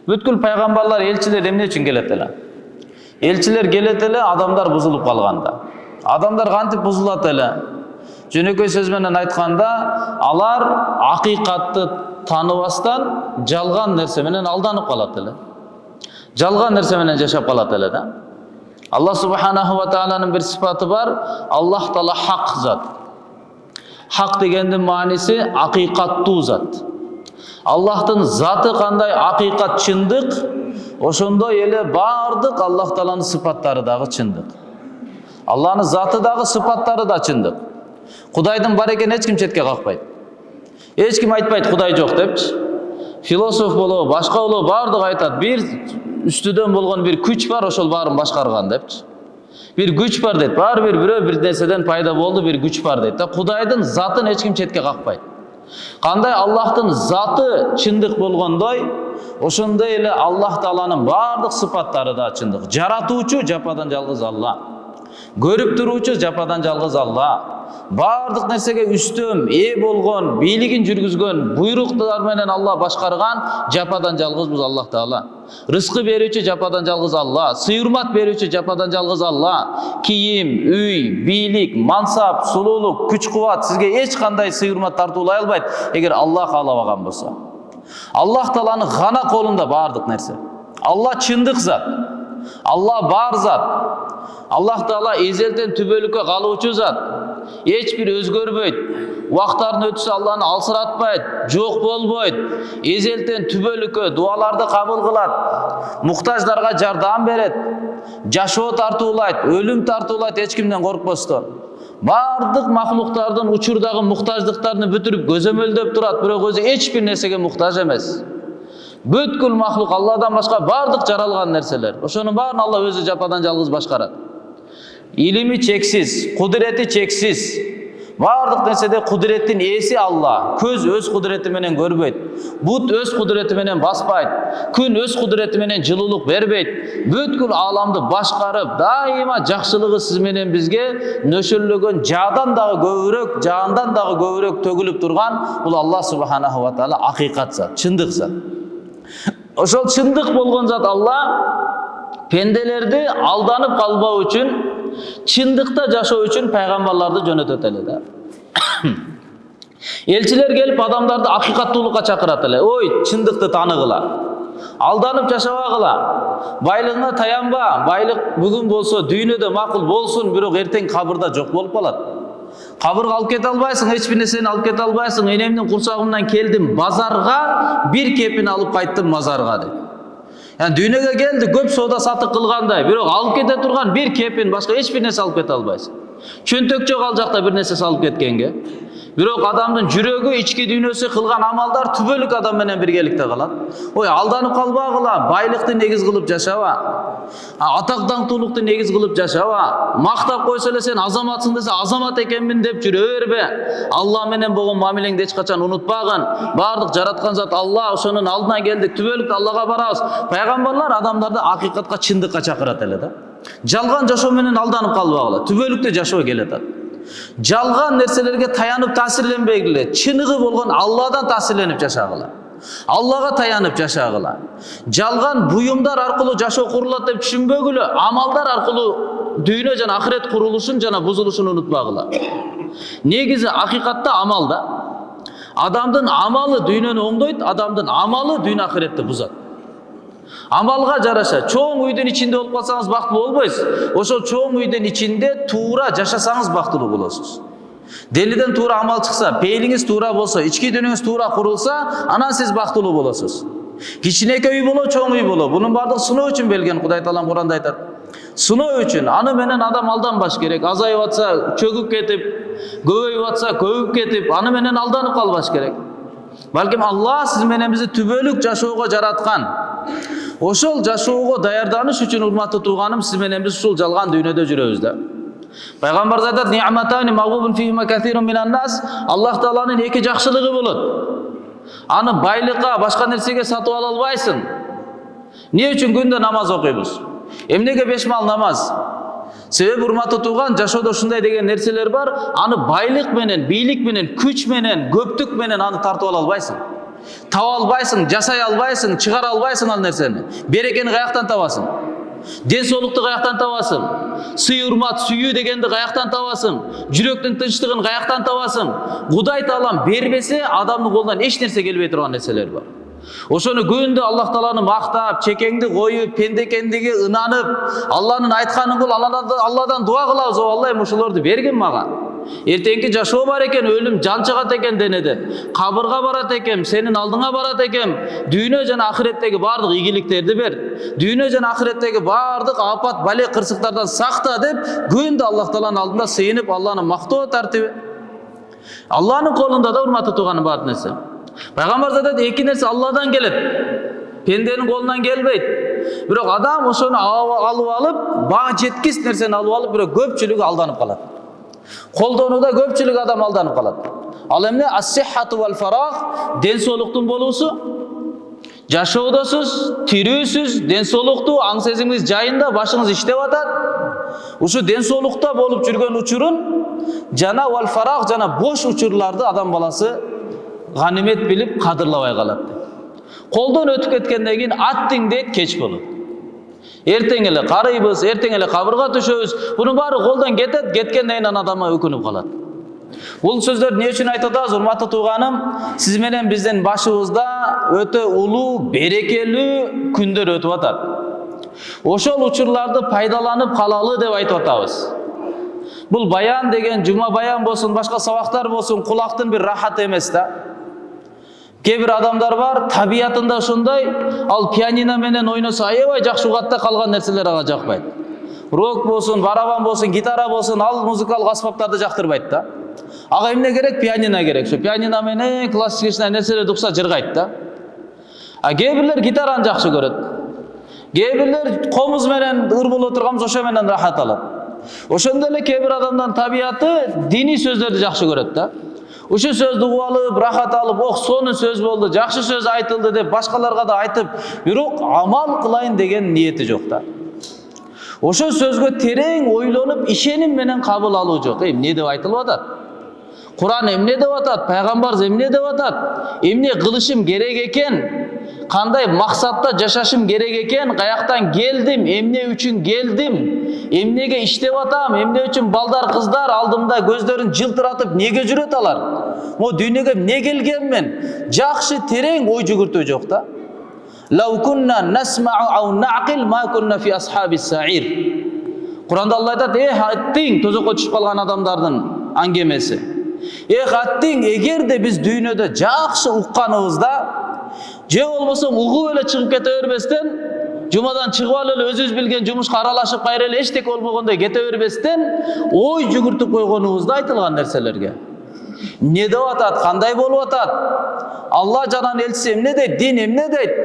Бүткүл пайгамбарлар, элчилер эмне үчүн келет эле? Элчилер келет эле адамдар бузулуп калганда. Адамдар кантип бузулат эле? Жөнөкөй сөз менен айтканда, алар акыйкатты тааныбастан жалган нерсе менен алданып калат эле. Жалган нерсе менен жашап калат эле да. Аллах субханаху ва тааланын бир сыпаты бар. Аллах таала хак зат. Хак дегендин мааниси акыйкаттуу зат. Аллахтын заты кандай акыйкат, чындык, ошондой эле бардык Аллах тааланын сыпаттары дагы чындык. Аллахнын заты дагы, сыпаттары да чындык. Кудайдын бар экенин эч ким четке какпайт. Эч ким айтпайт Кудай жок депчи. Философ болобу, башка болобу бардыгы айтат, бир үстүдөн болгон бир күч бар, ошол баарын башкарган депчи. Bir güç var deyт. Бар бир бирөө бир нерседен пайда болду, бир күч бар дейт. Кудайдын затын эч ким четке какпайт. Кандай Аллахтын заты чындык болгондой, ошондой эле Аллах тааланын бардык сыпаттары да чындык. Жаратуучу жападан жалгыз Алла. Көрүп туруучу жападан жалгыз Алла. Бардык нерсеге үстөм, болгон, бийлигин жүргүзгөн, буйруктар менен Алла башкарган жападан жалгыз Аллах таала. Рызкы берүүчү жападан жалгыз Алла, сыйырмат берүүчү жападан жалгыз Алла. Кийим, үй, бийлик, мансап, сулуулук, күч-кубат сизге эч кандай сыйырмат тартуулай албайт, эгер Аллах каалабаган болсо. Аллах тааланын гана колунда бардык нерсе. Алла чындык зат. Алла бар зат. Аллах таала эзелден түбөлүккө калуучу зат. Эч бир өзгөрбөйт. Убактардын өтүшү Алланы алсыратпайт, жок болбойт. Эзелден түбөлүккө дуаларды кабыл кылат. Муктаждарга жардам берет. Жашоо тартуулайт, өлүм тартуулайт эч кимден коркпостон. Бардык махлуктардын учурдагы муктаждыктарын бүтүрүп көзөмөлдөп турат, бирок өзү эч бир нерсеге муктаж эмес. Бүткүл махлук Алладан башка бардык жаралган нерселер. Ошонун баарын Алла өзү жападан жалгыз башкарат. Илими чексиз, кудурети чексиз. Бардык нерседе кудуреттин ээси Алла. Көз өз кудурети менен көрбөйт. Бут өз кудурети менен баспайт. Күн өз кудурети менен жылуулук бербейт. Бүткүл ааламды башкарып, дайыма жакшылыгы сиз менен бизге нөшөрлөгөн жаадан дагы көбүрөөк, жаандан дагы көбүрөөк төгүлүп турган бул Аллах субханаху ва таала акыйкат зат, чындык зат. Ошол чындык болгон зат Алла пенделерди алданып калбоо үчүн, чындыкта жашоо үчүн пайгамбарларды жөнөтөт эле да. Элчилер келип адамдарды акыйкаттуулукка чакырат эле. Ой, чындыкты тааныгыла. Алданып жашабагыла. Байлыгыңа таянба. Байлык бүгүн болсо дүйнөдө макул болсун, бирок эртең кабырда жок болуп калат. Кабырга алып кете албайсың, эч бир нерсени алып кете албайсың. Энемдин курсагынан келдим базарга, бир кепин алып кайттым мазарга дейт. Yani дүйнөгө келди, көп соода сатык кылгандай, бирок алып кете турган бир кепин, башка эч бир нерсе алып кете албайсың. Чөнтөк жок ал жакта бир нерсе салып кеткенге. Бирок адамдын жүрөгү, ички дүйнөсү кылган амалдар түбөлүк адам менен биргеликте калат. Ой, алданып калбагыла, байлыкты негиз кылып жашаба. Атак даңктуулукту негиз кылып жашаба. Мактап койсо эле сен азаматсың десе, азамат экенмин деп жүрө бербе. Алла менен болгон мамилеңди эч качан унутпагын. Бардык жараткан зат Алла, ошонун алдына келдик, түбөлүктө Аллага барабыз. Пайгамбарлар адамдарды акыйкатка, чындыкка чакырат эле да. Жалган жашоо менен алданып калбагыла, түбөлүктө жашоо келет. Жалган нерселерге таянып таасирленбегиле, чыныгы болгон Алладан таасирленип жашагыла. Аллага таянып жашагыла. Жалган буюмдар аркылуу жашоо курулат деп түшүнбөгүлө, амалдар аркылуу дүйнө жана ахирет курулушун жана бузулушун унутпагыла. Негизи акыйкатта амал да. Адамдын амалы дүйнөнү оңдойт, адамдын амалы дүйнө ахиретти бузат. Амалга жараша, чоң үйдүн ичинде болуп калсаңыз бактылуу болбойсуз. Ошол чоң үйдүн ичинде туура жашасаңыз бактылуу болосуз. Делиден туура амал чыкса, пейлиңиз туура болсо, ички дүйнөңүз туура курулса, анан сиз бактылуу болосуз. Кичинекей үй боло, чоң үй боло. Бунун бардыгы сыноо үчүн берилген, Кудай таалам Куранда айтат. Сыноо үчүн, аны менен адам алданбаш керек. Азайып атса, чөгүп кетип, көбөйүп атса, көбүп кетип, аны менен алданып калбаш керек. Балким Алла сиз менен бизди түбөлүк жашоого жараткан. Ошол жашоого даярданыш үчүн урматтуу тууганым, сиз менен биз ушул жалган дүйнөдө жүрөбүз да. Пайгамбар айтат: "Ни'матани магбубун фихима касирун минан нас". Аллах тааланын эки жакшылыгы болот. Аны байлыкка, башка нерсеге сатып ала албайсың. Эмне үчүн күндө намаз окуйбуз? Эмнеге 5 мал намаз? Себеби урматтуу тууган, жашоодо ушундай деген нерселер бар, аны байлык менен, бийлик менен, күч менен, көптүк менен аны тартып ала албайсың. Таба албайсың, жасай албайсың, чыгара албайсың ал нерсени. Берекени каяктан табасың? Денсаулықты каяктан табасың? Сый урмат, сүйүү дегенди каяктан табасың? Жүрөктүн тынчтыгын каяктан табасың? Кудай таалам бербесе, адамдын колунан эч нерсе келбей турган нерселер бар. Ошону күндө Аллах Тааланы мактап, чекеңди коюп, пенде экендиге ынанып, Алланын айтканын кыл, Алладан дуа кылабыз. Алла ушуларды бергин мага. Эртеңки жашоо бар экен, өлүм жан чыгат экен денеден. Кабырга барат экен, сенин алдыңа барат экен. Дүйнө жана ахиреттеги бардык ийгиликтерди бер. Дүйнө жана ахиреттеги бардык апат, бале, кырсыктардан сакта деп, күндө Аллах Тааланын алдында сыйынып, Алланы мактоо тартиби. Алланын колунда да урматтуу туганы бар нерсе. Пайгамбар айтат, эки нерсе Алладан келет. Пенденин колунан келбейт. Бирок адам ошону алып алып, бага жеткис нерсени алып алып, бирок көпчүлүгү алданып калат. Колдонууда көпчүлүк адам алданып калат. Ал эмне? Ас-сиххату вал фарах, денсаулыктун болуусу. Жашоодосуз, тирүүсүз, денсаулыктуу, аң сезимиңиз жайында, башыңыз иштеп атат. Ушу денсаулукта болуп жүргөн учурун жана вал фарах жана бош учурларды адам баласы ганимет билип кадырлабай калат. Колдон өтүп кеткенден кийин аттиң дейт, кеч болот. Эртең эле карыйбыз, эртең эле кабырга түшөбүз. Бунун баары колдон кетет, кеткенден кийин адам өкүнүп калат. Бул сөздөрдү эмне үчүн айтып атабыз, урматтуу тууганым? Сиз менен биздин башыбызда өтө улуу, берекелүү күндөр өтүп атат. Ошол учурларды пайдаланып калалы деп айтып атабыз. Бул баян деген, жума баян болсун, башка сабактар болсун, кулактын бир рахаты эмес да. Кээ-бир адамдар бар, табиятында ошондой, ал пианино менен ойносо аябай жакшы угат, калган нерселер ага жакпайт. Рок болсун, барабан болсун, гитара болсун, ал музыкалык аспаптарды жактырбайт да. Ага эмне керек? Пианино керек. Ошо пианино менен классический нерселерди укса жыргайт да. А кээ-бирлер гитараны жакшы көрөт. Кээ-бирлер комуз менен ыр боло турганбыз, ошо менен рахат алат. Ошондой эле кээ-бир адамдын табияты диний сөздөрдү жакшы көрөт да. Ушул сөздү угуп алып, рахат алып, сонун сөз болду, жакшы сөз айтылды деп башкаларга да айтып, бирок амал кылайын деген ниети жок да. Ошол сөзгө терең ойлонуп, ишеним менен кабыл алуу жок. Эмне деп айтылып атат? Куран эмне деп атат? Пайгамбар эмне деп атат? Эмне кылышым керек экен? Кандай максатта жашашым керек экен? Каяктан келдим? Эмне үчүн келдим? Эмнеге иштеп атам? Эмне үчүн балдар, кыздар алдымда көздөрүн жылтыратып неге жүрөт алар? Мо дүйнөгө эмне келгенмен? Жакшы терең ой жүгүртүү жок да. Лау кунна насмау ау нaqil ма кунна фи асхабис саир. Куранда Алла айтат: аттиң, тозокко түшүп калган адамдардын аңгемеси. Аттиң, эгерде биз дүйнөдө жакшы укканыбызда, же болбосо угуп эле чыгып кете бербестен, жумадан чыгып алып эле өзүбүз билген жумушка аралашып кайра эле эчтеке болбогондой кете бербестен, ой жүгүртүп койгонубузда айтылган нерселерге. Эмне деп атат? Кандай болуп атат? Алла жанан элчиси эмне дейт? Дин эмне дейт?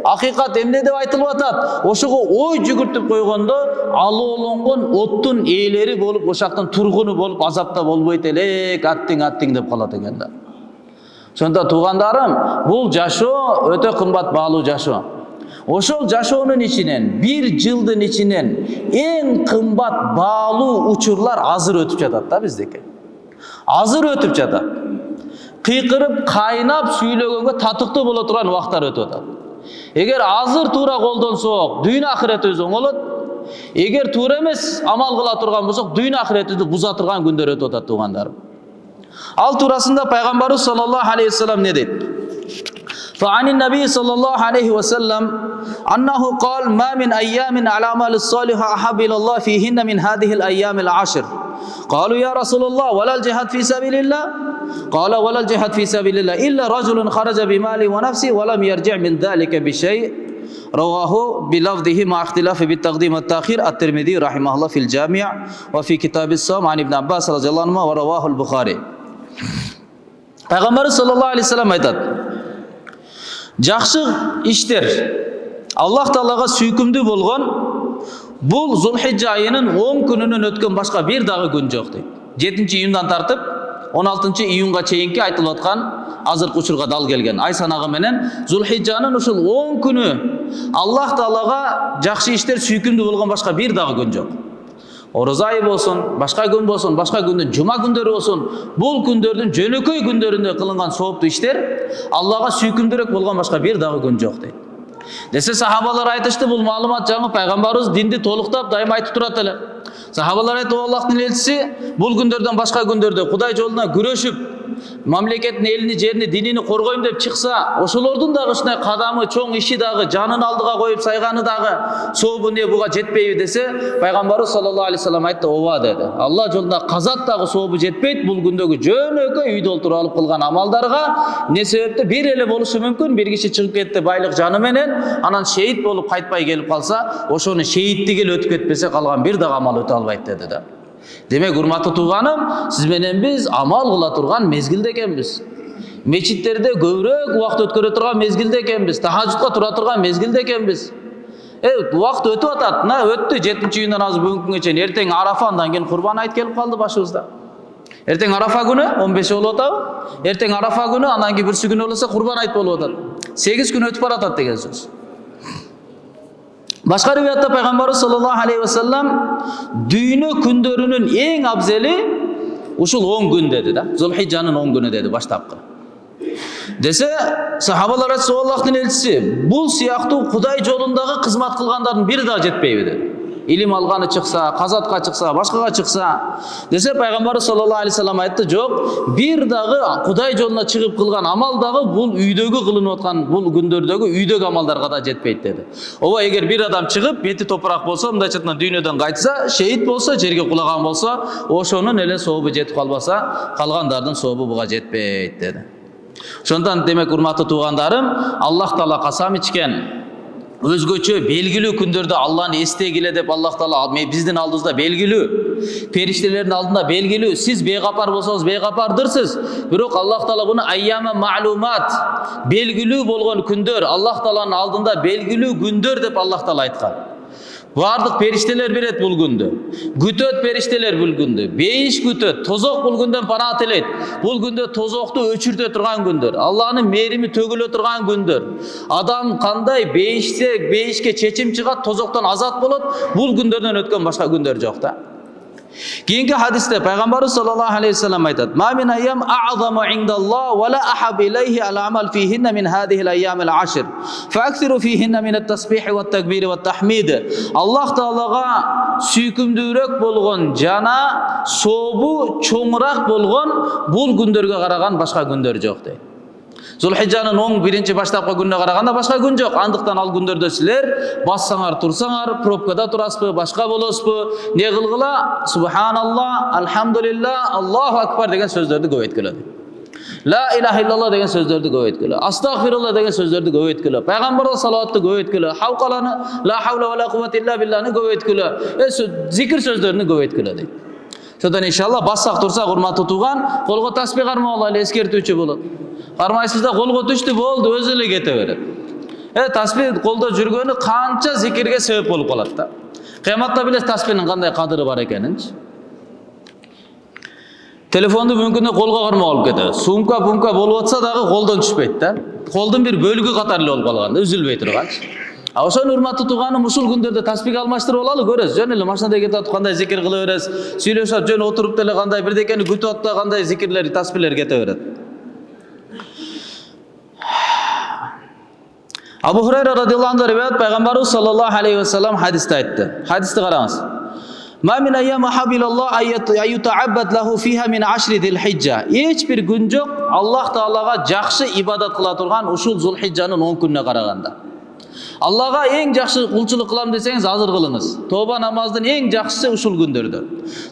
Акыйкат эмне деп айтылып атат? Ошого ой жүгүртүп койгондо, алууланган оттун ээлери болуп, ошактын тургуну болуп, азапта болбойт элек, аттиң деп калат экен да. Сонда туугандарым, бул жашоо өтө кымбат баалуу жашоо. Ошол жашоонун ичинен, бир жылдын ичинен эң кымбат баалуу учурлар азыр өтүп жатат да биздеке. Азыр өтүп жатат. Кыйкырып, кайнап сүйлөгөнгө татыктуу боло турган убактар өтүп атат. Эгер азыр туура колдонсок, дүйнө ахиретибиз оңолот. Эгер туура эмес амал кыла турган болсок, дүйнө ахиретибизди буза турган күндөр өтүп атат туугандарым. Ал туурасында пайгамбарыбыз саллаллаху алейхи вассалам не дейт? فعن النبي صلى الله عليه وسلم أنه قال ما من أيام الأعمال الصالحة أحب إلى الله فيهن من هذه الأيام العشر. قالوا يا رسول الله ولا الجهاد في سبيل الله؟ قال ولا الجهاد في سبيل الله إلا رجل خرج بماله ونفسه ولم يرجع من ذلك بشيء. رواه بلفظه مع اختلاف بالتقديم والتأخير الترمذي رحمه الله في الجامع وفي كتاب الصوم عن ابن عباس رضي الله عنهما ورواه البخاري. Пайгамбар саллаллаху алейхи вассалам айтат: жакшы иштер Аллах Таалага сүйкүмдүү болгон бул Зулхижжа айынын 10 күнүнөн өткөн башка бир дагы күн жок дейт. 7-июндан тартып 16-июнга чейинки айтылып аткан азыркы учурга дал келген ай санагы менен Зулхижжанын ушул 10 күнү Аллах Таалага жакшы иштер сүйкүмдүү болгон башка бир дагы күн жок. Ороза айы болсын, башка күн болсын, башка күндүн жума күндөрү болсын, бул күндөрдүн жөнөкөй күндөрүндө кылынган сооптуу иштер Аллага сүйкүмдүүрөөк болгон башка бир дагы күн жок дейт. Десе сахабалар айтышты, бул маалымат жаңы пайгамбарыбыз динди толуктап дайым айтып турат эле. Сахабалар айтты, Аллахтын элчиси бул күндөрдөн башка күндөрдө Кудай жолуна күрөшүп, мамлекеттин элини, жерини, динини коргойм деп чыкса, ошолордун дагы ушундай кадамы, чоң иши дагы, жанын алдыга коюп сайганы дагы сообу эмне буга жетпейби десе, пайгамбарыбыз саллаллаху алейхи вассалам айтты, ооба деди. Алла жолунда казат дагы сообу жетпейт, бул күндөгү жөнөкөй үйдө отуруп алып кылган амалдарга. Эмне себептен? Бир эле болушу мүмкүн, бир киши чыгып кетти байлык жаны менен, анан шейит болуп кайтпай келип калса, ошону шейиттик эле өтүп кетпесе калган бир дагы амал өтө албайт деди да. Демек, урматтуу тууганым, сиз менен биз амал кыла турган мезгилде экенбиз. Мечиттерде көбүрөөк убакыт өткөрө турган мезгилде экенбиз. Тахажжудка тура турган мезгилде экенбиз. Убакыт өтүп атат. Мына өттү 7-үй намазы бүгүнкү күнгө чейин. Эртең Арафа, андан кийин Курбан айт келип калды башыбызда. Эртең Арафа күнү 15 болуп атабы? Эртең Арафа күнү, андан кийин бүрсү күнү болсо Курбан айт болуп атат. 8 күн өтүп баратат деген сөз. Башка риваятта пайгамбарыбыз саллаллаху алейхи вассалам дүйнө күндөрүнүн эң абзели ушул 10 күн деди да. Зулхижжанын 10 күнү деди баштапкы. Десе, сахабалар айтты, Аллахтын элчиси, бул сыяктуу Кудай жолундагы кызмат кылгандардын бири да жетпейби деди. Илим алганы чыкса, казатка чыкса, башкага чыкса. Десе, пайгамбарыбыз саллаллаху алейхи вассалам айтты, жок, бир дагы Кудай жолуна чыгып кылган амал дагы бул үйдөгү кылынып аткан бул күндөрдөгү үйдөгү амалдарга да жетпейт деди. Ооба, эгер бир адам чыгып, бети топурак болсо, мындайча дүйнөдөн кайтса, шейит болсо, жерге кулаган болсо, ошонун эле сообу жетип калбаса, калгандардын сообу буга жетпейт деди. Ошондон демек, урматтуу туугандарым, Аллах Таала касам ичкен өзгөчө белгилүү күндөрдө Алланы эстегиле деп Аллах Таала биздин алдыбызда белгилүү, периштелердин алдында белгилүү. Сиз бейгапар болсоңуз бейгапардырсыз. Бирок Аллах Таала буну айяма маалумат, белгилүү болгон күндөр, Аллах Тааланын алдында белгилүү күндөр деп Аллах Таала айткан. Бардык периштелер билет бул күндү. Күтөт периштелер бул күндү. Бейиш күтөт, тозок бул күндөн пана тилейт. Бул күндө тозокту өчүртө турган күндөр, Алланын мээрими төгүлө турган күндөр. Адам кандай бейишке чечим чыгат, тозоктон азат болот, бул күндөрдөн өткөн башка күндөр жок да. Кийинки хадисте пайгамбарыбыз саллаллаху алейхи вассалам айтат: "Ма мин айям а'заму индаллах ва ла ахаб илейхи ал-амал фихинна мин хадихи ал-айям ал-ашр. Фa'актиру фихинна мин ат-тасбих ва ат-такбир ва ат-tahmid." Аллах Таалага сүйкүмдүүрөөк болгон жана сообу чоңураак болгон бул күндөргө караган башка күндөр жок дейт. Зулхижжанын 11-чи баштапкы күнүнө караганда башка күн жок. Андыктан ал күндөрдө силер бассаңар, турсаңар, пробкада турасызбы, башка болосузбу, не кылгыла? Субханалла, алхамдулилла, Аллаху акбар деген сөздөрдү көп айткыла. Ла илаха иллаллах деген сөздөрдү көп айткыла. Астагфирулла деген сөздөрдү көп айткыла. Пайгамбарга салаватты көп айткыла. Хавкаланы, ла хавла ва ла куввата илля билланы көп айткыла. Зикир сөздөрүнү көп айткыла дейт. Содан иншалла бассак турсак, урматтуу туган, колго таспих кармап алайлы, эскертүүчү болот. Кармайсызда колго түштү, болду, өзү эле кете берет. Таспих колдо жүргөнү канча зикирге себеп болуп калат да. Кыяматта билет таспихтин кандай кадыры бар экенинчи. Телефонду мүмкүн колго кармап алып кетет. Сумка болуп атса дагы колдон түшпөйт да. Колдун бир бөлүгү катары эле болуп калган, үзүлбөй турганчы. Ошону урматтуу тууганым, ушул күндөрдө таспих алмаштырып алалы, көрөсүз. Жөн эле машинада кетип атып кандай зикир кыла бересиз, сүйлөшүп жөн отуруп деле кандай бирдекени күтүп атып кандай зикирлер, таспихлер кете берет. Абу Хурайра радиаллаху анху риваят, пайгамбарыбыз саллаллаху алейхи вассалам хадисте айтты. Хадисти караңыз. Ма мин айям ахабилаллах аютааббад лаху фиха мин ашри зилхижжа. Эч бир күн жок Аллах Таалага жакшы ибадат кыла турган ушул Зулхижжанын 10 күнүнө караганда. Аллага эң жакшы кулчулук кылам десеңиз азыр кылыңыз. Тоба намаздын эң жакшысы ушул күндөрдө.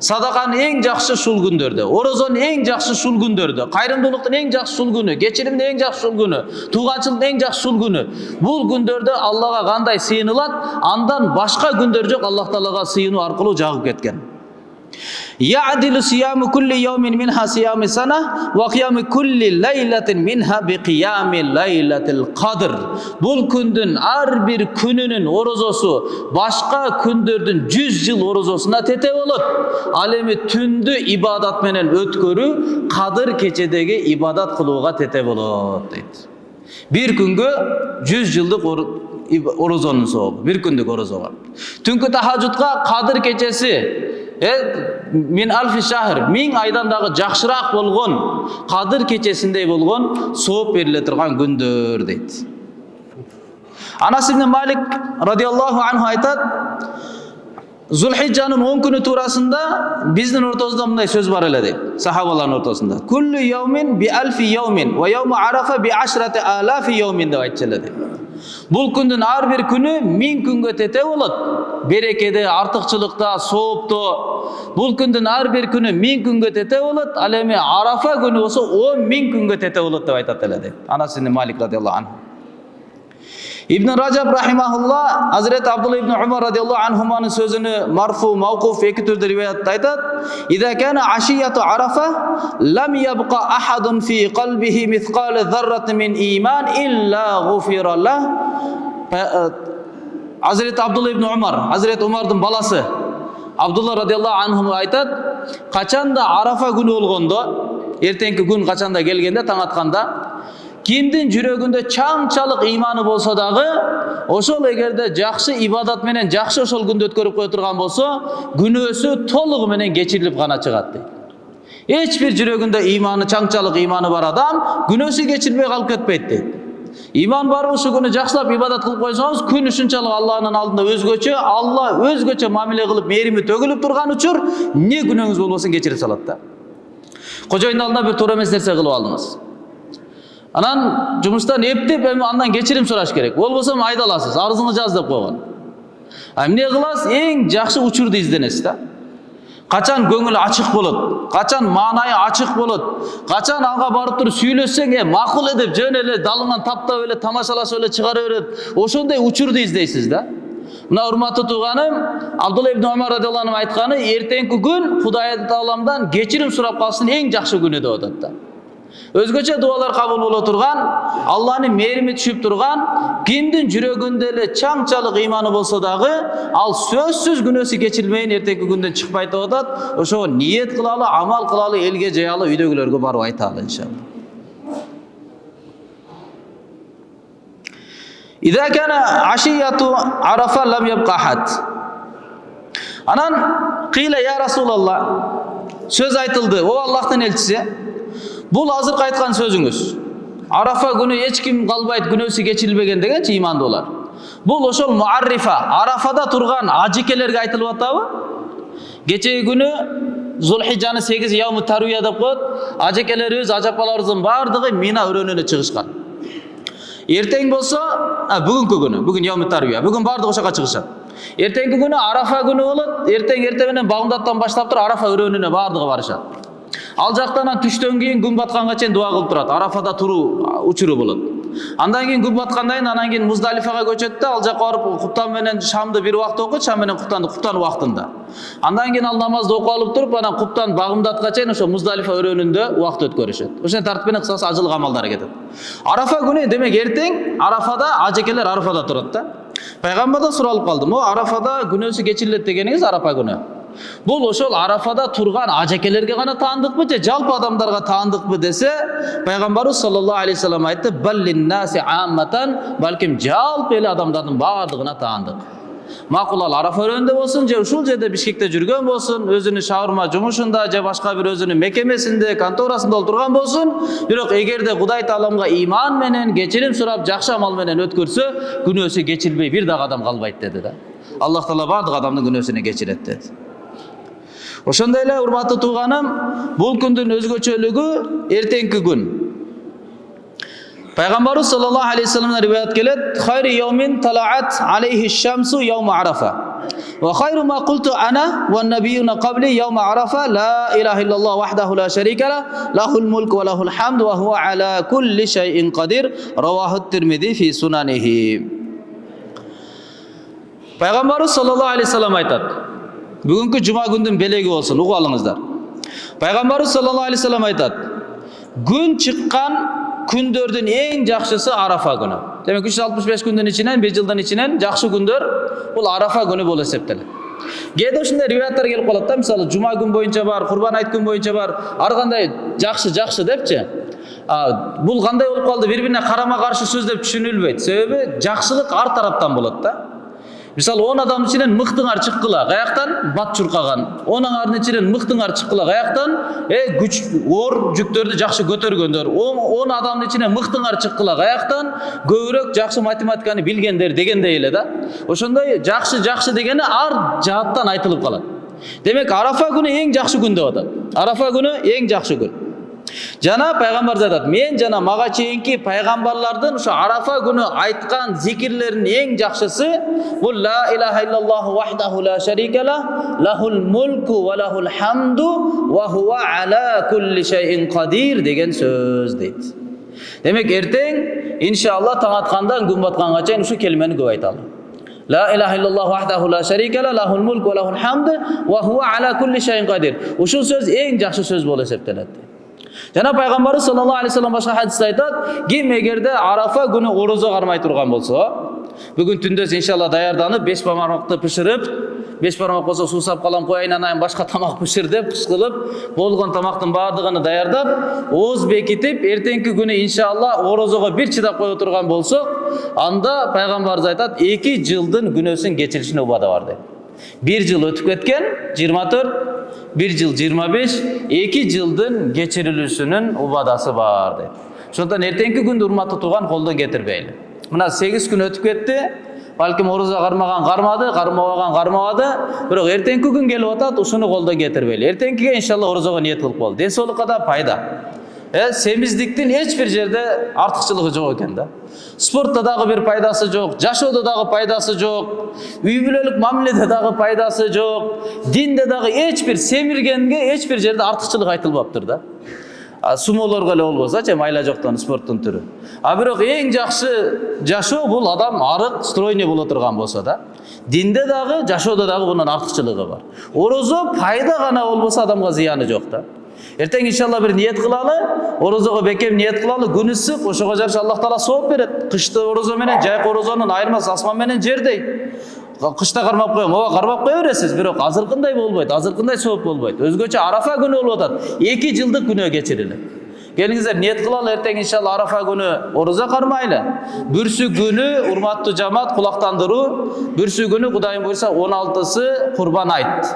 Садаканын эң жакшы ушул күндөрдө. Орозонун эң жакшы ушул күндөрдө. Кайрымдуулуктун эң жакшы ушул күнү. Кечиримдин эң жакшы ушул күнү. Тууганчылыктын эң жакшы ушул күнү. Бул күндөрдө Аллага кандай сыйынылат, андан башка күндөр жок. Аллах Таалага сыйынуу аркылуу жагып кеткен. Ya'dilu siyamu kulli yawmin minha siyami sana wa qiyamu kulli laylatin minha bi qiyami laylatil qadr. Bul күндүн ар бир күнүнүн орозосу башка күндөрдүн 100 жыл орозосуна тете болот. Ал эми түндү ибадат менен өткөрүү Кадыр кечедеги ибадат кылууга тете болот дейт. Бир күнгө 100 жылдык орозонун сообу, бир күндүк орозого. Түнкү тахажжудка Кадыр кечеси min alfi shahr, 1000 aydan dagы жакшыраак болгон Кадыр кечесиндей болгон сооп бериле турган күндөр дейт. Анас ибн Малик радиаллаху анху айтат, Зулхиджанын 10 күнү туурасында биздин ортобузда мындай сөз бар эле дейт, сахабалардын ортосунда. Kullu yawmin bi alfi yawmin wa yawmu Arafa bi 10,000 yawmin деп айтчу эле дейт. Бул күндүн ар бир күнү 1000 күнгө тете болот. Берекеде, артыкчылыкта, соопто. Бул күндүн ар бир күнү 1000 күнгө тете болот. Ал эми Арафа күнү болсо 10.000 күнгө тете болот деп айтат эле дейт. Анас ибн Малик радиаллаху анху. Ibn Rajab rahimahullah Hazreti Abdullah ibn Umar radiyallahu anhumanın sözünü marfu, mavkuf iki türlü rivayatta aytat. İza kana ashiyatu Arafa lam yabqa ahadun fi qalbihi mithqal zarratin min iman illa ghufira lah. Hazreti Abdullah ibn Umar, Hazreti Umar'dın balası Abdullah radiyallahu anhu aytat. Kaçanda Arafa günü olgondo, ertenki gün kaçanda gelgende, taң atkanda kimdin жүрөгүндө чаңчалык иманы болсо дагы, ошол эгерде жакшы ибадат менен жакшы ошол күндү өткөрүп кое турган болсо, күнөөсү толугу менен кечирилип гана чыгат дейт. Эч бир жүрөгүндө иманы, чаңчалык иманы бар адам күнөөсү кечирилбей калып кетпейт дейт. Иман бар ушул күнү жакшылап ибадат кылып койсоңуз, күн ушунчалык Аллахтын алдында өзгөчө, Алла өзгөчө мамиле кылып, мээрими төгүлүп турган учур, эмне күнөөңүз болбосун кечирип салат да. Кожоюндун алдында бир туура эмес нерсе кылып алдыңыз. Анан жумуштан эптеп, андан кечирим сураш керек. Болбосо айдаласыз, арызыңызды жаз деп койгон. Эмне кыласыз? Эң жакшы учурду изденесиз да. Качан көңүл ачык болот, качан маанайы ачык болот, качан алга барып туруп сүйлөшсөң, макул деп жөн эле далыңан таптап эле тамашалашып эле чыгара берет. Ошондой учурду издейсиз да. Мына урматтуу тууганым, Абдулла ибн Умар радиаллаху анху айтканы, эртеңки күн Кудай Тааламдан кечирим сурап калсын эң жакшы күнү деп атат да. Өзгөчө дуалар кабыл боло турган, Алланын мээрими түшүп турган, кимдин жүрөгүндө эле чаңчалык иманы болсо дагы, ал сөзсүз күнөөсү кечирилбейин эртеңки күндөн чыкпайт деп атат. Ошого ниет кылалы, амал кылалы, элге жаялы, үйдөгүлөргө барып айталы иншалла. Иза кана ашияту Арафа лам ябқа ахад. Анан кыйла я Расулалла, сөз айтылды, о Аллахтын элчиси. Бул азыркы айткан сөзүңүз. Арафа күнү эч ким калбайт, күнөөсү кечирилбеген дегенчи имандуулар. Бул ошол муаррифа, Арафада турган ажекелерге айтылып атабы? Кечеги күнү Зулхиджаны 8 яуму таруя деп коет. Ажекелерибиз, ажапаларыбыздын бардыгы Мина өрөөнүнө чыгышкан. Эртең болсо, бүгүнкү күнү, бүгүн яуму таруя, бүгүн бардыгы ошока чыгышат. Эртеңки күнү Арафа күнү болот. Эртең эрте менен Багдадтан баштап туруп Арафа өрөөнүнө бардыгы барышат. Ал жактан түштөн кийин күн батканга чейин дуа кылып турат. Арафада туруу учуру болот. Андан кийин күн баткандан кийин анан кийин Муздалифага көчөт да, ал жака барып куптан менен шамды бир убакта окуйт, шам менен куптан убактында. Андан кийин ал намазды окуп алып туруп, анан куптан Багдадка чейин ошо Муздалифа өрөөнүндө убакыт өткөрүшөт. Ошол тартип менен кысасы ажыл амалдары кетет. Арафа күнү демек эртең Арафада ажекелер Арафада турат да. Пайгамбардан суралып калдым, о Арафада күнөөсү кечирилет дегениңиз Арафа күнү. Бул ошол Арафада турган ажекелерге гана таандыкпы же жалпы адамдарга таандыкпы десе, Пайгамбарыбыз саллаллаху алейхи вассалам айтты: "Баллин наси амматан", балким жалпы эле адамдардын бардыгына таандык. Макул ал Арафа өрөөнүндө болсун же ушул жерде Бишкекте жүргөн болсун, өзүнүн шаурма жумушунда же башка бир өзүнүн мекемесинде, конторасында олтурган болсун, бирок эгерде Кудай Тааламга иман менен, кечирим сурап, жакшы амал менен өткөрсө, күнөөсү кечирилбей бир дагы адам калбайт деди да. Аллах Таала бардык адамдын күнөөсүн кечирет деди. Ошондой эле урматтуу тууганым, бул күндүн өзгөчөлүгү эртеңки күн. Пайгамбарыбыз саллаллаху алейхи вассаламдан риваят келет: "Хайру яумин талаат алейхи шамсу яуму Арафа. Ва хайру ма култу ана ва набиюна qabli яуму Арафа, ла илаха иллаллах вахдаху ла шарика ла, лахул мулк ва лахул хамд ва хува аля кулли шайин кадир", раваху Тирмизи фи сунанихи. Пайгамбарыбыз саллаллаху алейхи вассалам айтат: "Бүгүнкү жума күндүн белеги болсун, угуп алыңыздар. Пайгамбарыбыз саллаллаху алейхи вассалам айтат: "Күн чыккан күндөрдүн эң жакшысы Арафа күнү". Демек 365 күндүн ичинен, bir жылдын ичинен жакшы күндөр бул Арафа күнү болуп эсептелет. Кээде ушундай риваяттар келип калат да, мисалы жума күн боюнча бар, Курбан айт күн боюнча бар, ар кандай жакшы депчи. Бул кандай болуп калды, бири-бирине карама каршы сөз деп түшүнүлбөйт. Себеби жакшылык ар тараптан болот да. Мисалы 10 адамдын ичинен мыктыңар чыккыла, каяктан? Бат чуркаган. 10 ичинен мыктыңар чыккыла, каяктан? Күч, оор жүктөрдү жакшы көтөргөндөр. 10 адамдын ичинен мыктыңар чыккыла, каяктан? Көбүрөөк жакшы математиканы билгендер дегендей эле да. Ошондой жакшы дегени ар жааттан айтылып калат. Демек, Арафа күнү эң жакшы күн деп атат. Арафа күнү эң жакшы күн. Жана пайгамбар айтат, мен жана мага чейинки пайгамбарлардын ошо Арафа күнү айткан зикирлеринин эң жакшысы бул ла илаха иллаллаху вахдаху ла шарика ла, лахул мулку ва лахул хамду ва хува ала кулли шайин кадир деген сөз дейт. Демек, эртең иншалла таң аткандан күн батканга чейин ушу келмени көп айталы. لا إله إلا الله وحده لا شريك له له الملك وله الحمد وهو على كل شيء قدير. Ушул сөз эң жакшы сөз болуп эсептелет. Жана пайгамбарыбыз саллаллаху алейхи вассалам башка хадисте айтат, ким эгерде Арафа күнү орозо кармай турган болсо, бүгүн түндөс иншалла даярданып 5 бармакты пиширип, 5 бармак болсо суу сап калам коюйн, анан башка тамак пишир деп кыш кылып, болгон тамактын баардыгын даярдап, ооз бекитип, эртеңки күнү иншалла орозого бир чыдап кое турган болсок, анда пайгамбарыбыз айтат, 2 жылдын күнөөсүн кечиришине убада бар деп. 1 жыл өтүп кеткен 24, 1 жыл 25, 2 жылдын кечирилүүсүнүн убадасы бар деп. Ошондон эртеңки күндү урматтуу тууган колдон кетирбейли. Мына 8 күн өтүп кетти. Балким орозо кармаган кармады, кармабаган кармабады, бирок эртеңки күн келип атат, ушуну колдон кетирбейли. Эртеңкиге иншалла орозого ниет кылып кол. Ден соолукка да пайда. Семиздиктин эч бир жерде артыкчылыгы жок экен да. Спортто дагы бир пайдасы жок, жашоодо дагы пайдасы жок, үй бүлөлүк мамиледе дагы пайдасы жок, динде дагы эч бир семиргенге эч бир жерде артыкчылык айтылбаптыр да. Сумолорго эле болбосочу, майла жоктон спорттун түрү. Бирок эң жакшы жашоо бул адам арык, стройный боло турган болсо да. Динде дагы, жашоодо дагы бунун артыкчылыгы бар. Орозо пайда гана болбосо адамга зыяны жок да. Эртең иншалла бир ниет кылалы, орозого бекем ниет кылалы, күн ысык, ошого жараша Аллах Таала сооп берет. Кышты орозо менен жайкы орозонун айырмасы асман менен жердей. Кышта кармап коем, ооба кармап кое бересиз, бирок азыркындай болбойт, азыркындай сооп болбойт. Өзгөчө Арафа күнү болуп атат. 2 жылдык күнөө кечирилет. Келиңиздер, ниет кылалы, эртең иншалла Арафа күнү орозо кармайлы. Бүрсү күнү урматтуу жамаат кулактандыруу, бүрсү күнү Кудайым буйрса 16сы Курбан айт.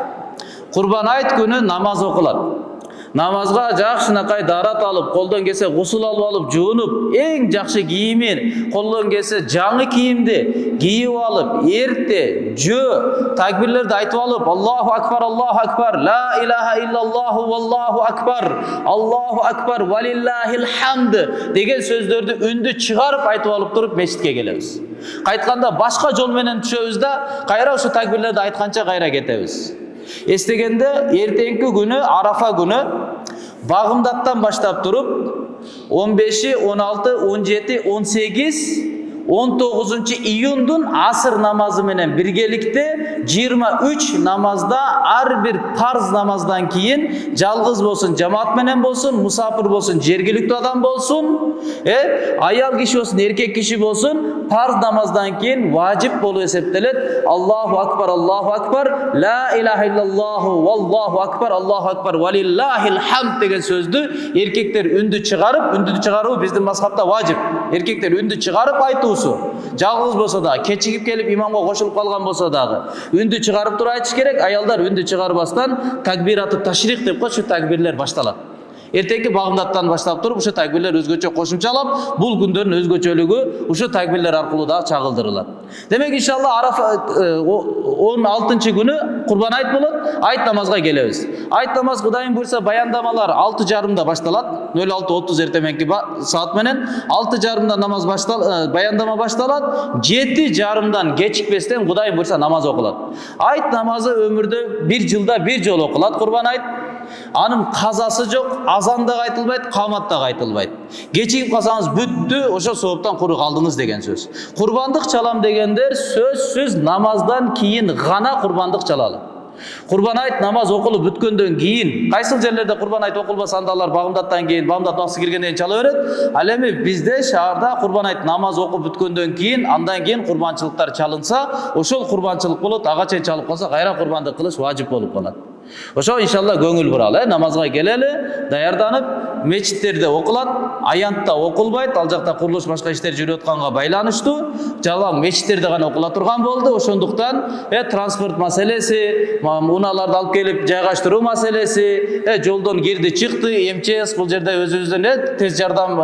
Курбан айт күнү намаз окулат. Намазга жакшынакай дарат алып, колдон келсе гусул алып жуунуп, эң жакшы кийимин, колдон келсе жаңы кийимди кийип алып, эрте, жөө, такбирлерди айтып алып, Аллаху акбар, ла илаха иллаллаху валлаху акбар, валиллахил хамд деген сөздөрдү үндү чыгарып айтып алып туруп мечитке келебиз. Кайтканда башка жол менен түшөбүз да, кайра ушу такбирлерди айтканча кайра кетебиз. Эстегенде эртеңки күнү Арафа күнү багымдаттан баштап туруп 15, 16, 17, 18, 19 июндун асыр намазы менен биргеликте 23 намазда ар бир парз намаздан кийин жалгыз болсун, жамаат менен болсун, мусафир болсун, жергиликтүү адам болсун, аял киши болсун, эркек киши болсун, парз намаздан кийин важип болуп эсептелет. Аллаху акбар, ла илаха иллаллаху валлаху акбар, валиллахил хамд деген сөздү эркектер үндү чыгаруу биздин мазхабта важип. Эркектер үндү чыгарып айтуу. Жалгыз болсо да, кечигип келип имамга кошулуп калган болсо дагы үндү чыгарып туруп айтыш керек. Аялдар үндү чыгарбастан такбирату ташрих деп коюшу такбирлер башталат. Эртеңки багымдаттан баштап туруп ушу такбирлер өзгөчө кошумчалап, бул күндөрдүн өзгөчөлүгү ушу такбирлер аркылуу да чагылдырылат. Демек иншалла Арафа 16 күнү Курбан айт болот. Айт намазга келебиз. Айт намаз Кудайым буйрса баяндамалар 6:30 башталат. 06:30 эртеменки саат менен 6:30 намаз баяндама башталат. 7:30 кечикпестен Кудайым буйрса намаз окулат. Айт намазы өмүрдө 1 жылда 1 жолу окулат. Курбан айт. Анын казасы жок, азан да айтылбайт, камат да айтылбайт. Кечигип калсаңыз бүттү, ошо сооптан куру калдыңыз деген сөз. Курбандык чалам дегендер сөзсүз намаздан кийин гана курбандык чалалы. Курбан айт намаз окулуп бүткөндөн кийин, кайсыл жерлерде Курбан айт окулбаса анда алар багымдаттан кийин, багымдат максы киргенден чала берет. Ал эми бизде шаарда Курбан айт намаз окуп бүткөндөн кийин, андан кийин курбанчылыктар чалынса, ошол курбанчылык болот. Ага чейин чалып калса, кайра курбандык кылыш важип болуп калат. Ошо иншалла көңүл буралы, намазга келели, даярданып, мечиттерде окулат, аянтта окулбайт. Ал жакта курулуш башка иштер жүрүп атканга байланыштуу жалаң мечиттерде гана окула турган болду. Ошондуктан транспорт маселеси, унааларды алып келип жайгаштыруу маселеси, жолдон кирди чыкты, МЧС бул жерде өзүбүздүн тез жардам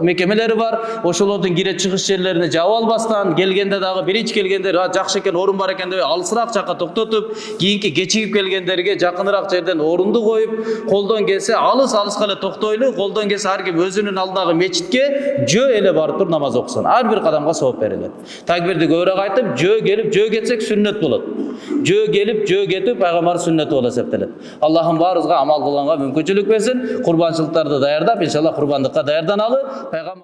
мекемелери бар. Ошолордун кире чыгыш жерлерине жаап албастан, келгенде дагы биринчи келгендер жакшы экен, орун бар экен деп алысыраак жакка токтотуп, кийинки кечигип келгендерге жакыныраак жерден орунду коюп, колдон келсе алыс-алыска эле токтойлу, колдон келсе ар ким өзүнүн алдындагы мечитке жөө эле барып туруп намаз окусын. Ар бир кадамга сооп берилет. Такбирди көбүрөөк айтып, жөө келип жөө кетсек сүннөт болот. Жөө келип жөө кетип пайгамбар сүннөтү болуп эсептелет. Аллахым баарыбызга амал кылганга мүмкүнчүлүк берсин. Курбанчылыктарды даярдап, иншалла курбандыкка даярданалы.